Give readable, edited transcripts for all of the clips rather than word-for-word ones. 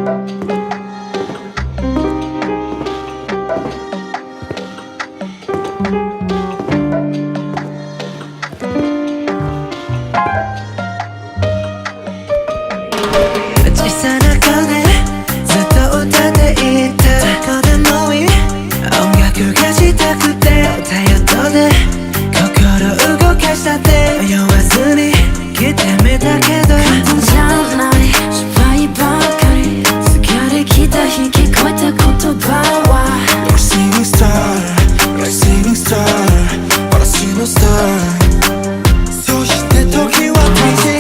小さな声ずっと歌っていたここでもいい音楽がしたくて歌い音で心動かしたって迷わずに来てみたけど簡単じゃない失敗ばかり疲れきた日聞こえた言葉は You're a shooting star, you're a shooting star私のスターそして時はcrazy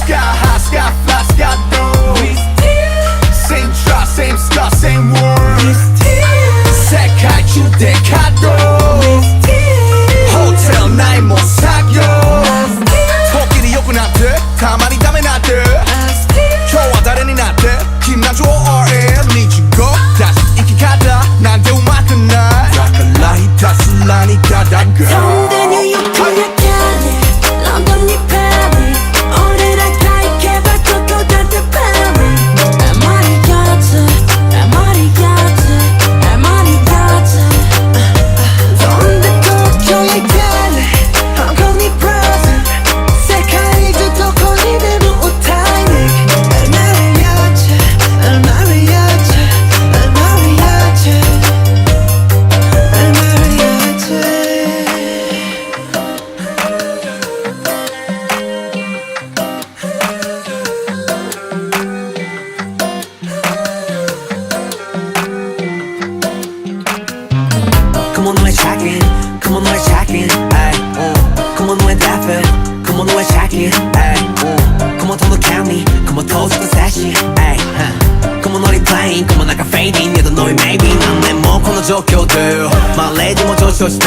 Sky high, sky fly, sky low Same try, same scar, same word 世界中で稼働 Hotel ないもん作業時に良くなってたまにダメなって今日は誰になって君な情 RL 日語出す生き方なんてうまくないだからひたすらにただが飛んでニューヨークやキャリーロンドンにパリ俺らが行けばここだってパリあまりやつあまりやつあまりやつ飛んで東京やキャリー香港にブラジル世界中どこにでも歌いにアマリアーチアマリアーチアマリアーチアマリアーチCome on, we're tracking. Come on, we're tracking. Ay, come on, we're laughing. Come on, we're tracking. Ay, come on, don't count me. Come on, toast the session. Ay, come on, we're playing. Come on, like a fading. You don't know it, maybe. 난 내もこの状況でマレージも上昇して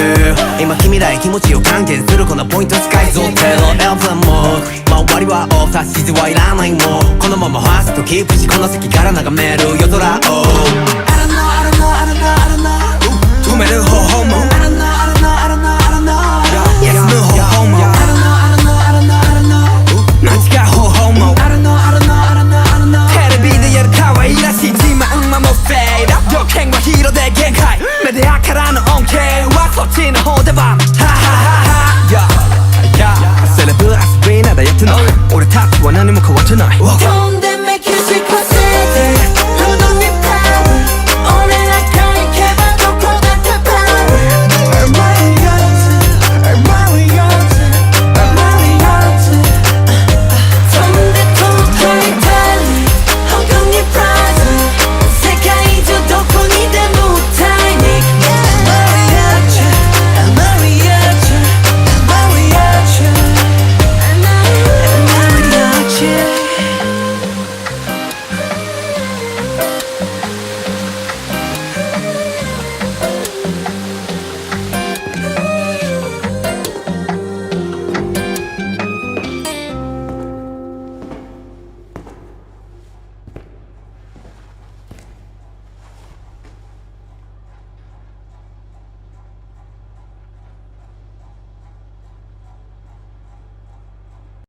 今君らへ気持ちを還元するこのポイント使いぞテロエアプランも周りはオフ指図はいらないもんこのままファーストキープしこの席から眺める夜空を I don't know, I don't know, I don't know, I don't know 止める方法も I don't know, I don't know, I don't know, I don't know 休む方法も I don't know, I don't know, I don't know, I don't know 間違う方法も I don't know, I don't know, I don't know, I don't know テレビでやる可愛らしい自慢まもフェイド条件はヒーローで限界メディアからの恩恵はそっちの方ではハハハハセレブ遊びならやってない俺たちは何も変わってない